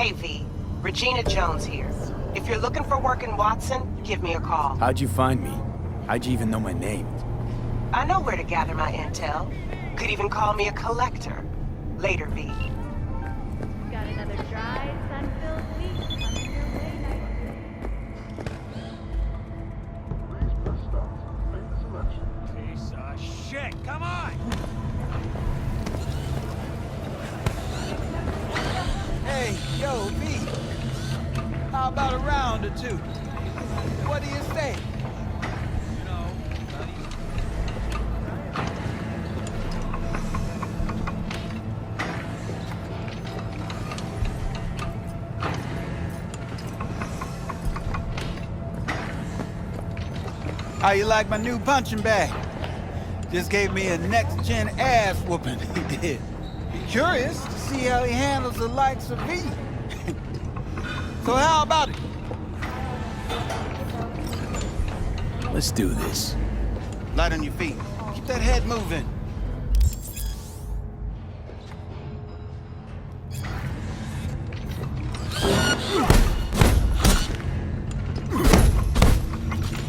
Hey, V. Regina Jones here. If you're looking for work in Watson, give me a call. How'd you find me? How'd you even know my name? I know where to gather my intel. Could even call me a collector. Later, V. Got another dry, sun-filled week coming your way next. Piece of shit, come on! Hey, yo, V. How about a round or two? What do you say? You know, How you like my new punching bag? Just gave me a next-gen ass whooping, he did. Curious to see how he handles the likes of V. So how about it? Let's do this. Light on your feet. Keep that head moving.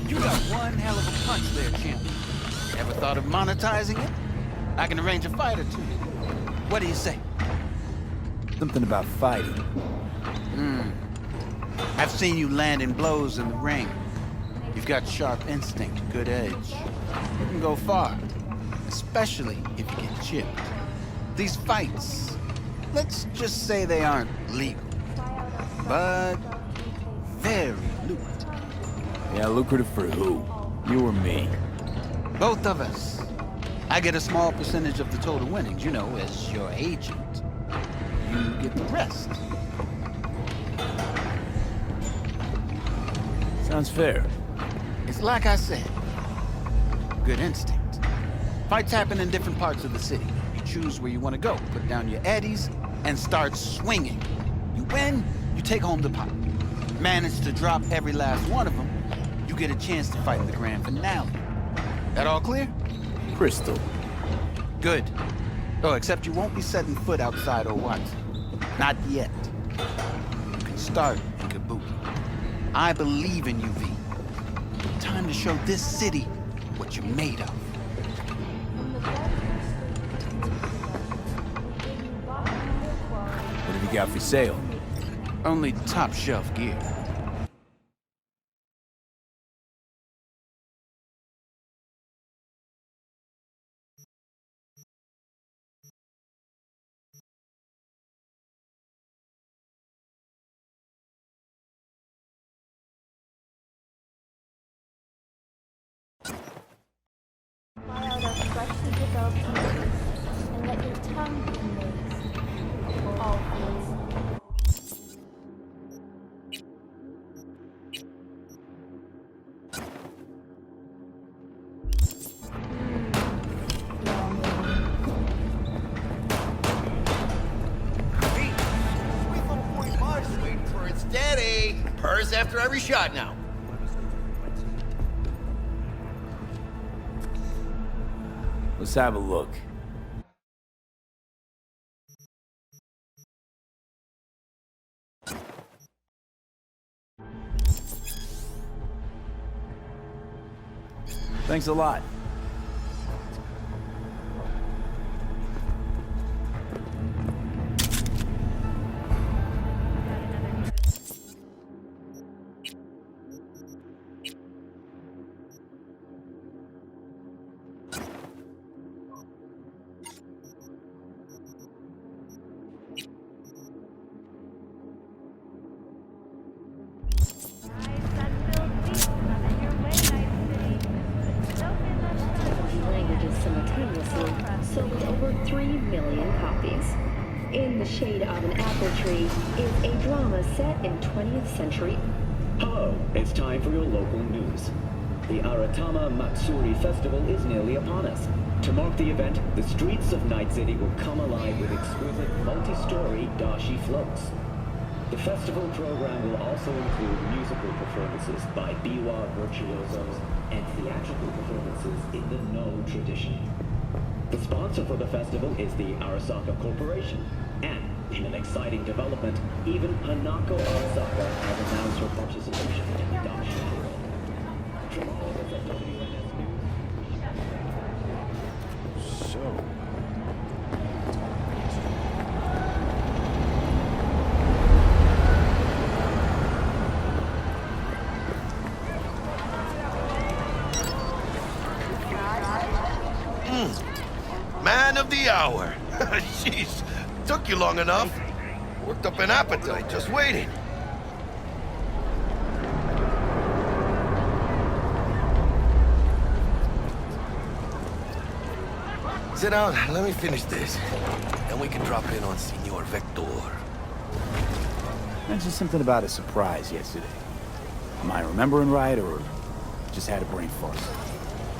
You got one hell of a punch there, champ. Ever thought of monetizing it? I can arrange a fight or two. What do you say? Something about fighting. I've seen you landing blows in the ring. You've got sharp instinct, good edge. You can go far, especially if you get chipped. These fights, let's just say they aren't legal, but very lucrative. Yeah, lucrative for who? You or me? Both of us. I get a small percentage of the total winnings, you know, as your agent. You get the rest. Sounds fair. It's like I said, good instinct. Fights happen in different parts of the city. You choose where you want to go, put down your eddies, and start swinging. You win, you take home the pot. Manage to drop every last one of them, you get a chance to fight in the grand finale. That all clear? Crystal. Good. Oh, except you won't be setting foot outside or what? Not yet. You can start in Kabuki. I believe in you, V. Time to show this city what you're made of. What have you got for sale? Only top shelf gear. Fly out our freshly developed tomatoes and let your tongue be amazed. Always. Sweet little 45 is waiting for its daddy. Purrs after every shot now. Let's have a look. Thanks a lot. Languages simultaneously, sold over 3 million copies. In the Shade of an Apple Tree is a drama set in 20th century. Hello, it's time for your local news. The Aratama Matsuri Festival is nearly upon us. To mark the event, the streets of Night City will come alive with exquisite multi-story dashi floats. The festival program will also include musical performances by biwa virtuosos and theatrical performances in the No tradition. The sponsor for the festival is the Arasaka Corporation, and In an exciting development, even Hanako Asaka has announced her participation in the Dashi World. Jamal is at WNS News. So... Man of the hour. Jeez, took you long enough. Worked up an appetite just waiting. Sit down, let me finish this. Then we can drop in on Senor Vector. Mentioned something about a surprise yesterday. Am I remembering right, or just had a brain fart?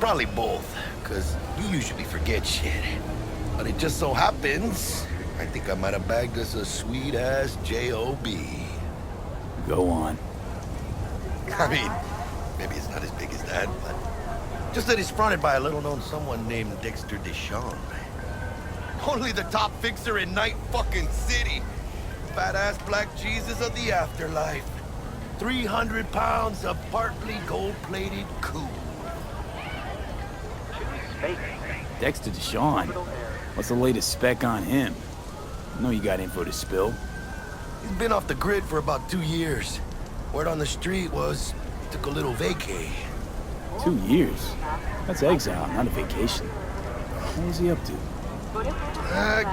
Probably both, because you usually forget shit. But it just so happens, I think I might have bagged us a sweet-ass J.O.B. Go on. I mean, maybe it's not as big as that, but just that he's fronted by a little-known someone named Dexter Deshawn. Only the top fixer in Night fucking City. Fat-ass black Jesus of the afterlife. 300 pounds of partly gold-plated cool. Dexter Deshawn. What's the latest spec on him? I know you got info to spill. He's been off the grid for about 2 years. Word on the street was he took a little vacay. 2 years? That's exile, not a vacation. What was he up to?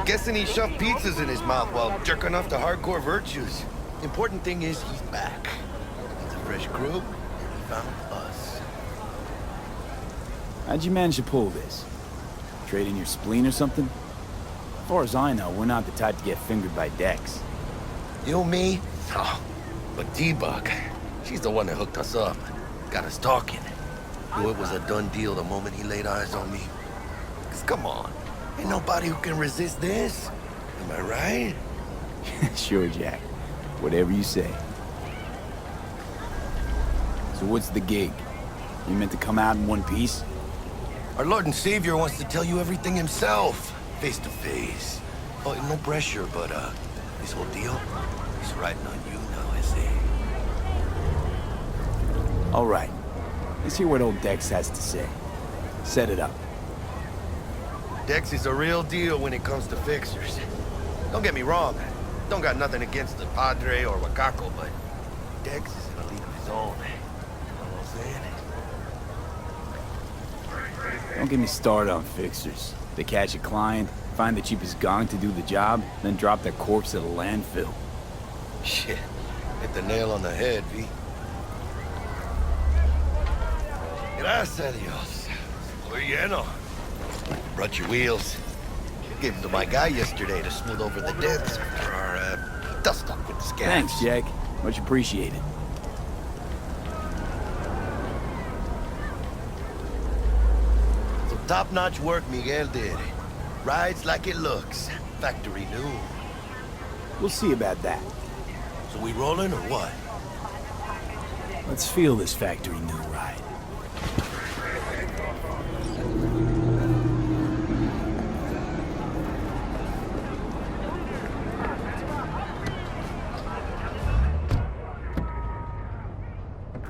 Guessing he shoved pizzas in his mouth while jerking off to hardcore virtues. Important thing is he's back. It's a fresh crew. He found us. How'd you manage to pull this? Trading your spleen or something? As far as I know, we're not the type to get fingered by Dex. You, me? Oh, but T-Bug, she's the one that hooked us up. Got us talking. Knew it was a done deal the moment he laid eyes on me. 'Cause come on, ain't nobody who can resist this. Am I right? Sure, Jack. Whatever you say. So what's the gig? You meant to come out in one piece? Our Lord and Savior wants to tell you everything himself, face to face. Oh, no pressure, but this whole deal is riding on you now, I say. All right. Let's hear what old Dex has to say. Set it up. Dex is a real deal when it comes to fixers. Don't get me wrong, don't got nothing against the Padre or Wakako, but Dex is in a league of his own. You know what I'm saying? Don't get me started on fixers. They catch a client, find the cheapest gong to do the job, then drop their corpse at a landfill. Shit, hit the nail on the head, V. Gracias a Dios. Muy lleno. Brought your wheels. Gave them to my guy yesterday to smooth over the dents for our dust-up with the scabs. Thanks, Jack. Much appreciated. Some top-notch work Miguel did. Rides like it looks. Factory new. We'll see about that. So we rolling or what? Let's feel this factory new ride.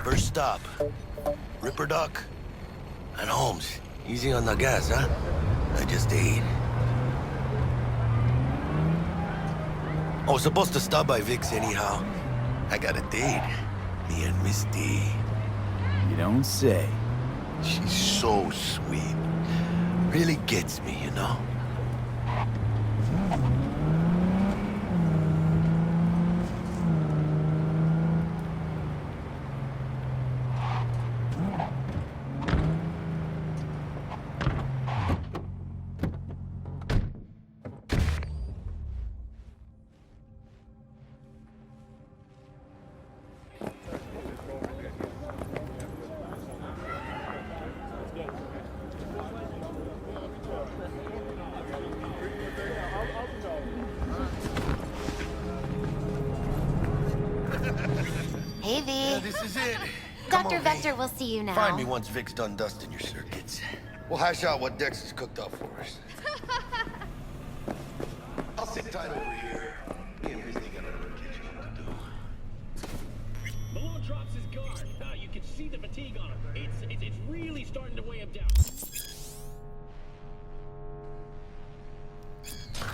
First stop, Ripperdoc and Holmes. Easy on the gas, huh? I just ate. I was supposed to stop by Vic's anyhow. I got a date. Me and Misty. You don't say. She's so sweet. Really gets me, you know? Hey, V. Yeah, this is it. Come Dr. on, Vector V. will see you now. Find me once Vic's done dusting your circuits. We'll hash out what Dex has cooked up for us. I'll sit tight over here.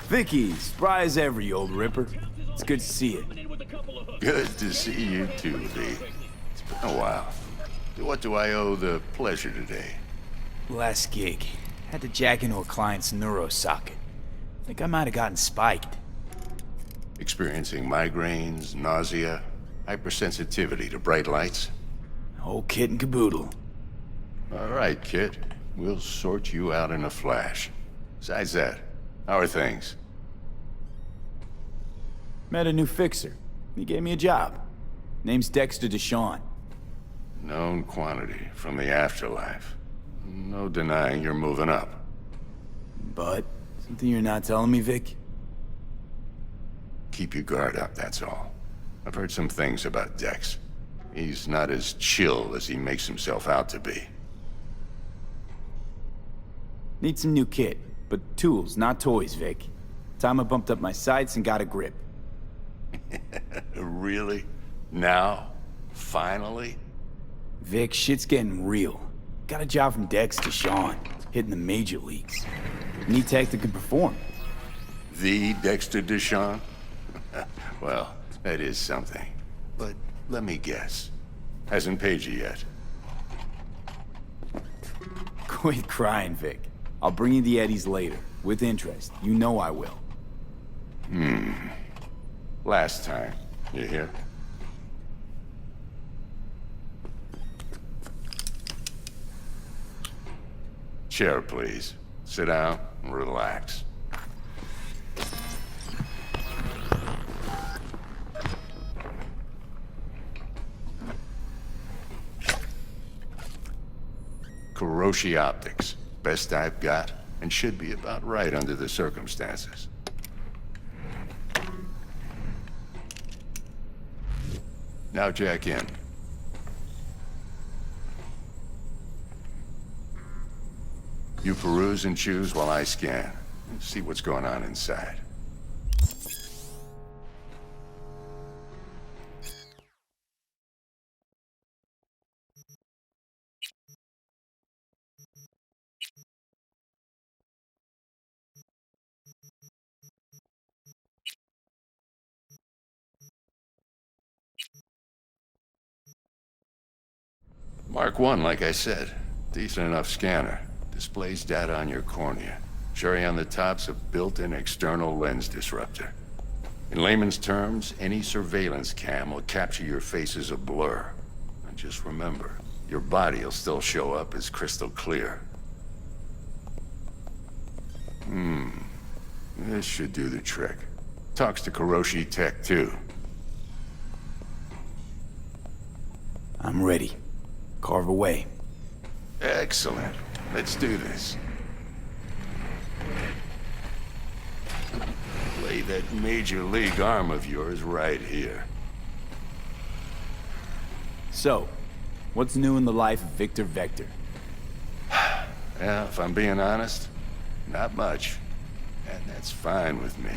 Vicky, spry as ever, you old Ripper. It's good to see you. Good to see you too, V. It's been a while. What do I owe the pleasure today? Last gig. Had to jack into a client's neuro socket. Think I might have gotten spiked. Experiencing migraines, nausea, hypersensitivity to bright lights? Whole kit and caboodle. All right, kid. We'll sort you out in a flash. Besides that, how are things? Met a new fixer. He gave me a job. Name's Dexter Deshawn. Known quantity from the afterlife. No denying you're moving up. But, something you're not telling me, Vic? Keep your guard up, that's all. I've heard some things about Dex. He's not as chill as he makes himself out to be. Need some new kit, but tools, not toys, Vic. Time I bumped up my sights and got a grip. Really? Now? Finally? Vic, shit's getting real. Got a job from Dex Deshawn, hitting the major leagues. Need tech that can perform. The Dexter Deshawn? Well, that is something. But let me guess. Hasn't paid you yet. Quit crying, Vic. I'll bring you the eddies later, with interest. You know I will. Last time. You hear? Chair, please. Sit down and relax. Kuroshi Optics. Best I've got, and should be about right under the circumstances. Now jack in. You peruse and choose while I scan. See what's going on inside. Mark 1, like I said. Decent enough scanner. Displays data on your cornea. Cherry on the top's a built-in external lens disruptor. In layman's terms, any surveillance cam will capture your face as a blur. And just remember, your body will still show up as crystal clear. This should do the trick. Talks to Kuroshi Tech, too. I'm ready. Carve away. Excellent. Let's do this. Lay that major league arm of yours right here. So, what's new in the life of Victor Vector? Yeah, if I'm being honest, not much. And that's fine with me.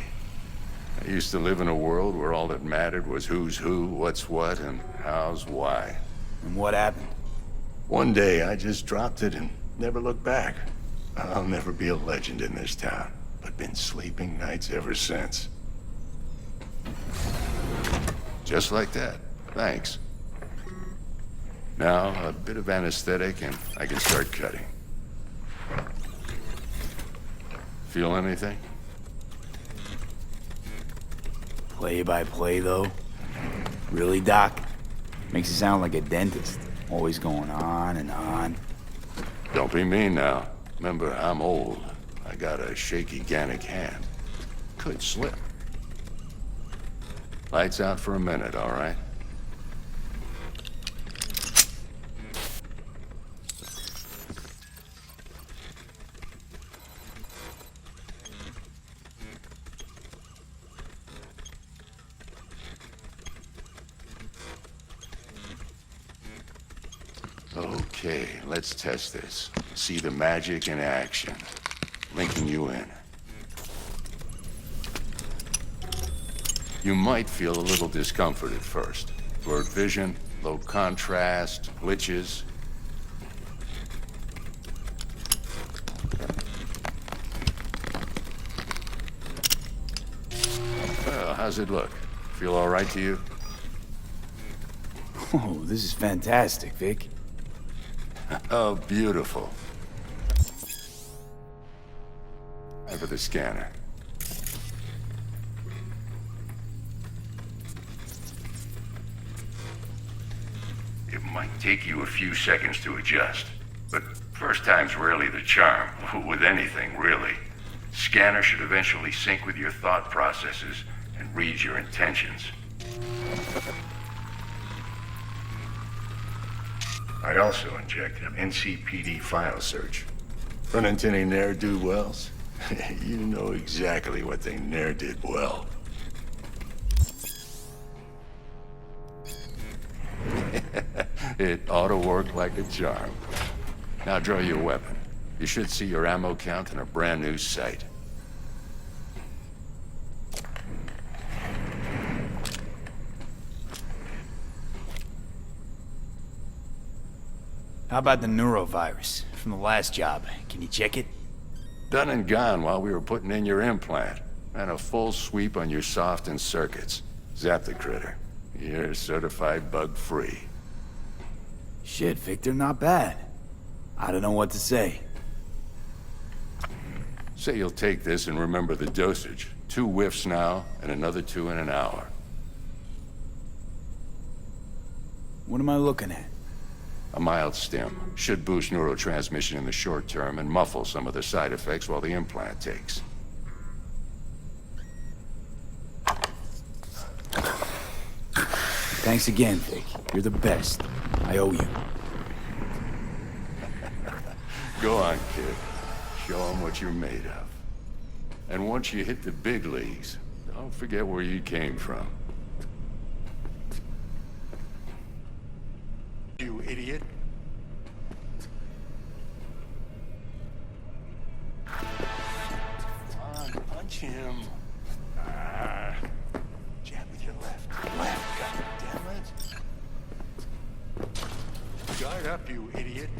I used to live in a world where all that mattered was who's who, what's what, and how's why. And what happened? One day, I just dropped it and never looked back. I'll never be a legend in this town, but been sleeping nights ever since. Just like that. Thanks. Now, a bit of anesthetic and I can start cutting. Feel anything? Play by play, though? Really, Doc? Makes you sound like a dentist. Always going on and on. Don't be mean now. Remember, I'm old. I got a shaky Gannic hand. Could slip. Lights out for a minute, all right? Okay, let's test this. See the magic in action. Linking you in. You might feel a little discomfort at first. Blurred vision, low contrast, glitches. How's it look? Feel all right to you? Oh, this is fantastic, Vic. Oh, beautiful. Time for the scanner. It might take you a few seconds to adjust, but first time's rarely the charm, with anything, really. Scanner should eventually sync with your thought processes and read your intentions. I also injected an NCPD file search. Run into any ne'er-do-wells? You know exactly what they ne'er did well. It ought to work like a charm. Now draw your weapon. You should see your ammo count in a brand new sight. How about the neurovirus from the last job? Can you check it? Done and gone while we were putting in your implant. And a full sweep on your soft and circuits. Zap the critter. You're certified bug-free. Shit, Victor, not bad. I don't know what to say. Say you'll take this and remember the dosage. 2 whiffs now, and another 2 in an hour. What am I looking at? A mild stim. Should boost neurotransmission in the short term and muffle some of the side effects while the implant takes. Thanks again, Vic. You're the best. I owe you. Go on, kid. Show them what you're made of. And once you hit the big leagues, don't forget where you came from. You idiot. Come on, punch him. Jab with your left. Left, goddammit. Guard up, you idiot.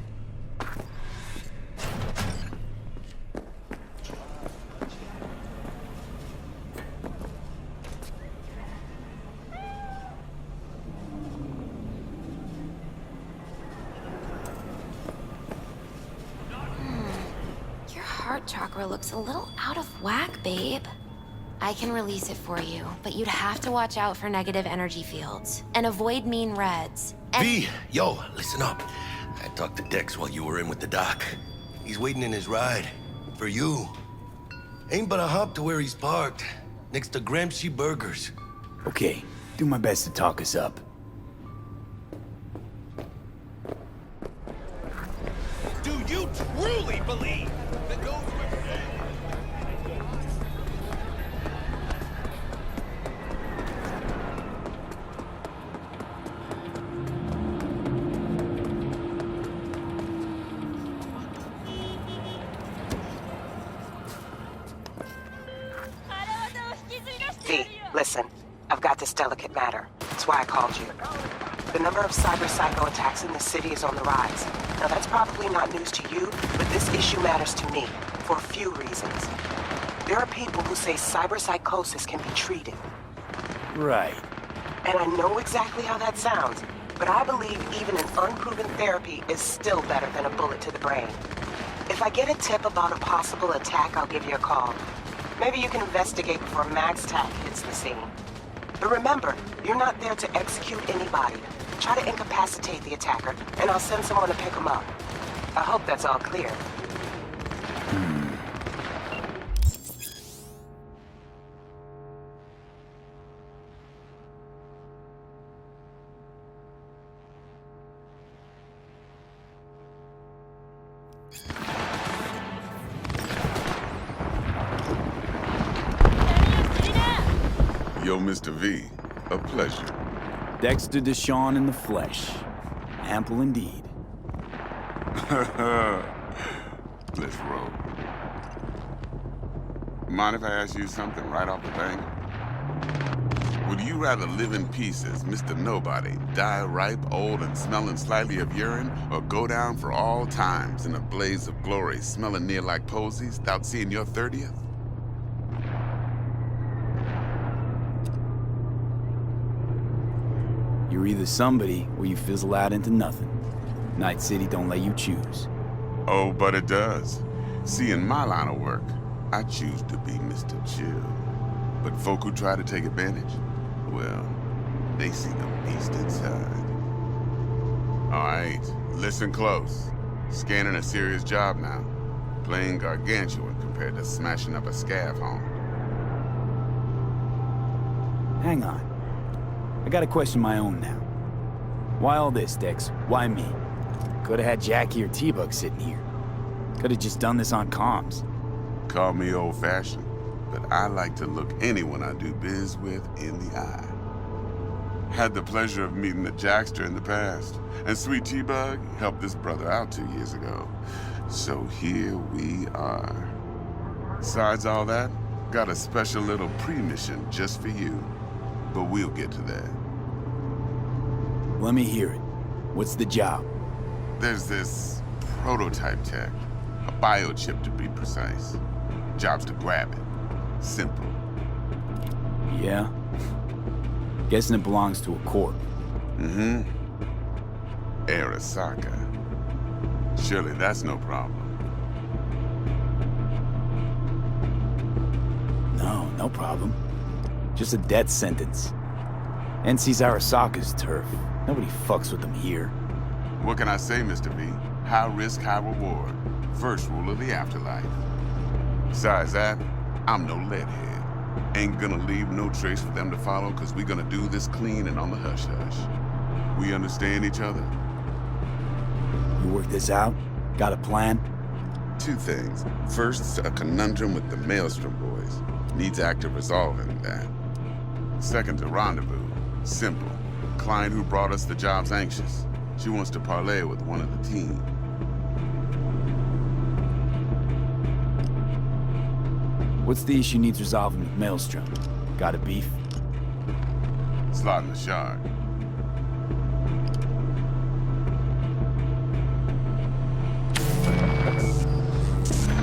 Heart chakra looks a little out of whack, babe. I can release it for you, but you'd have to watch out for negative energy fields and avoid mean reds. And V, yo, listen up. I talked to Dex while you were in with the doc. He's waiting in his ride. For you. Ain't but a hop to where he's parked. Next to Gramsci Burgers. Okay, do my best to talk us up. Do you truly believe that those were... V, listen. I've got this delicate matter. That's why I called you. The number of cyber-psycho attacks in the city is on the rise. Now, that's probably not news to you, but this issue matters to me for a few reasons. There are people who say cyberpsychosis can be treated. Right. And I know exactly how that sounds, but I believe even an unproven therapy is still better than a bullet to the brain. If I get a tip about a possible attack, I'll give you a call. Maybe you can investigate before Max Tack hits the scene. But remember, you're not there to execute anybody. Try to incapacitate the attacker, and I'll send someone to pick him up. I hope that's all clear. Yo, Mr. V, a pleasure. Dexter Deshawn in the flesh. Ample indeed. Let's roll. Mind if I ask you something right off the bang? Would you rather live in peace as Mr. Nobody, die ripe, old, and smelling slightly of urine, or go down for all times in a blaze of glory, smelling near like posies, without seeing your 30th? You're either somebody or you fizzle out into nothing. Night City don't let you choose. Oh, but it does. See, in my line of work, I choose to be Mr. Chill. But folk who try to take advantage, well, they see the beast inside. All right, listen close. Scanning a serious job now. Playing gargantuan compared to smashing up a scav home. Hang on. I gotta question my own now. Why all this, Dex? Why me? Could've had Jackie or T-Bug sitting here. Could've just done this on comms. Call me old-fashioned, but I like to look anyone I do biz with in the eye. Had the pleasure of meeting the Jackster in the past, and Sweet T-Bug helped this brother out 2 years ago. So here we are. Besides all that, got a special little pre-mission just for you. But we'll get to that. Let me hear it. What's the job? There's this prototype tech, a biochip to be precise. Job's to grab it. Simple. Yeah? Guessing it belongs to a corp. Mm-hmm. Arasaka. Surely that's no problem. No problem. Just a death sentence. NC's Arasaka's turf. Nobody fucks with them here. What can I say, Mr. V? High risk, high reward. First rule of the afterlife. Besides that, I'm no leadhead. Ain't gonna leave no trace for them to follow, cause we gonna do this clean and on the hush-hush. We understand each other? You work this out? Got a plan? Two things. First, a conundrum with the Maelstrom boys. Needs active resolving that. Second, a rendezvous. Simple. Client who brought us the job's anxious. She wants to parlay with one of the team. What's the issue needs resolving with Maelstrom? Got a beef? Slot in the shard.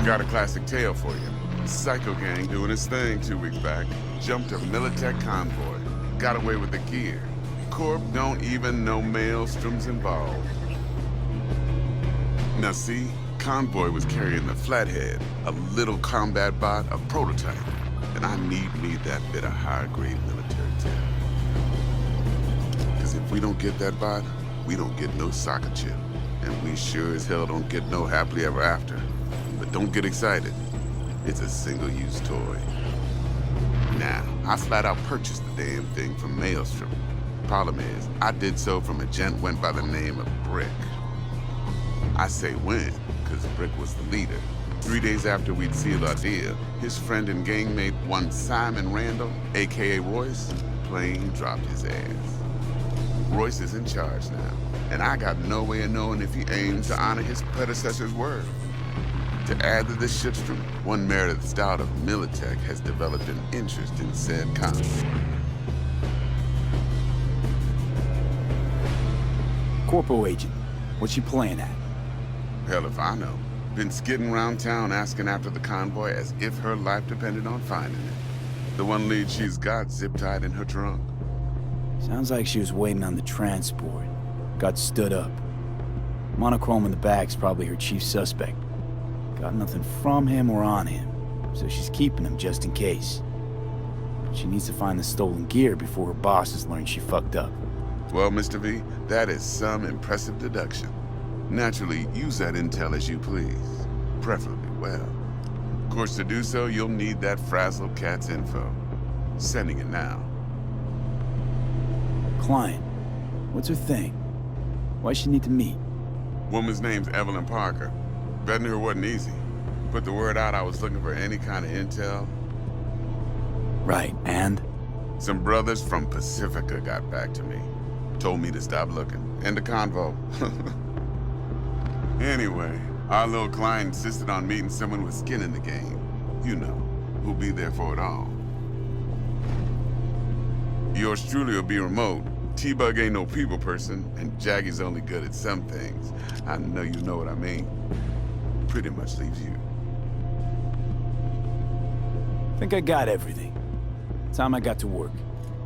Got a classic tale for you. Psycho gang doing his thing 2 weeks back. Jumped a Militech convoy. Got away with the gear. Corp don't even know Maelstrom's involved. Now see, convoy was carrying the Flathead, a little combat bot, a prototype. And I need that bit of high-grade military tech. Because if we don't get that bot, we don't get no soccer chip. And we sure as hell don't get no happily ever after. But don't get excited. It's a single-use toy. Now, I flat out purchased the damn thing from Maelstrom. Problem is, I did so from a gent went by the name of Brick. I say when, because Brick was the leader. 3 days after we'd sealed our deal, his friend and gangmate, one Simon Randall, a.k.a. Royce, plain dropped his ass. Royce is in charge now, and I got no way of knowing if he aims to honor his predecessor's word. To add to this shitstorm, one Meredith Stout of Militech has developed an interest in said concept. Corpo agent. What's she playing at? Hell if I know. Been skidding around town asking after the convoy as if her life depended on finding it. The one lead she's got zip-tied in her trunk. Sounds like she was waiting on the transport. Got stood up. Monochrome in the bag's probably her chief suspect. Got nothing from him or on him, so she's keeping him just in case. She needs to find the stolen gear before her bosses learn she fucked up. Well, Mr. V, that is some impressive deduction. Naturally, use that intel as you please. Preferably well. Of course, to do so, you'll need that frazzled cat's info. Sending it now. Client. What's her thing? Why she need to meet? Woman's name's Evelyn Parker. Betting her wasn't easy. Put the word out I was looking for any kind of intel. Right, and? Some brothers from Pacifica got back to me. Told me to stop looking. End of convo. Anyway, our little client insisted on meeting someone with skin in the game. You know, who'll be there for it all. Yours truly will be remote. T-Bug ain't no people person, and Jaggy's only good at some things. I know you know what I mean. Pretty much leaves you. Think I got everything. Time I got to work.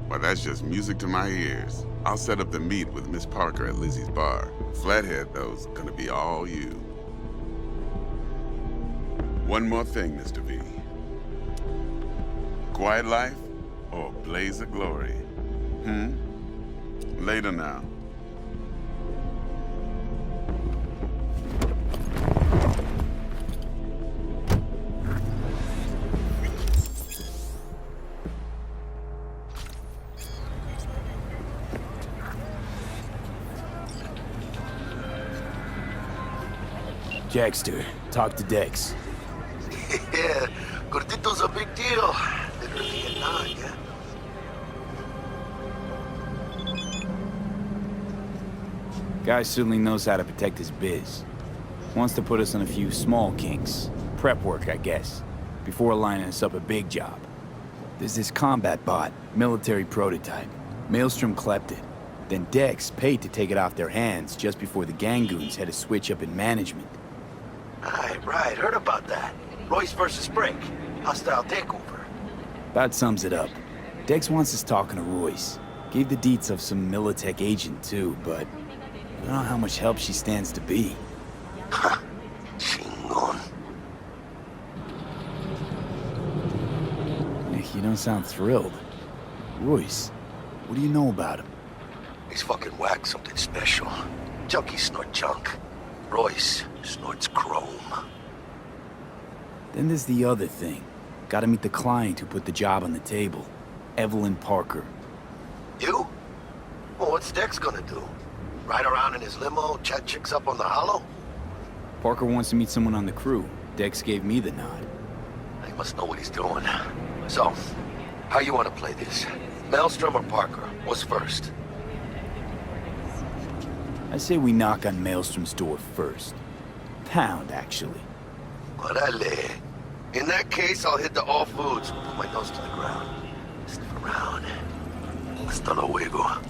Well, that's just music to my ears. I'll set up the meet with Miss Parker at Lizzie's bar. Flathead, though's gonna be all you. One more thing, Mr. V. Quiet life or blaze of glory? Later now. Jackster, talk to Dex. Yeah, Gordito's a big deal. Literally a nod, yeah? Guy certainly knows how to protect his biz. Wants to put us on a few small kinks. Prep work, I guess. Before lining us up a big job. There's this combat bot, military prototype. Maelstrom clept it. Then Dex paid to take it off their hands just before the Gangoons had a switch up in management. Right, heard about that. Royce versus Brick. Hostile takeover. About sums it up. Dex wants us talking to Royce. Gave the deets of some Militech agent too, but I don't know how much help she stands to be. Chingon. Nick, you don't sound thrilled. Royce, what do you know about him? He's fucking whack, something special. Junkies snort junk. Royce snorts chrome. Then there's the other thing. Gotta meet the client who put the job on the table. Evelyn Parker. You? Well, what's Dex gonna do? Ride around in his limo, chat chicks up on the hollow? Parker wants to meet someone on the crew. Dex gave me the nod. He must know what he's doing. So, how you want to play this? Maelstrom or Parker? What's first? I say we knock on Maelstrom's door first. Pound, actually. Orale. In that case, I'll hit the all foods, put my nose to the ground. Sniff around. Hasta luego.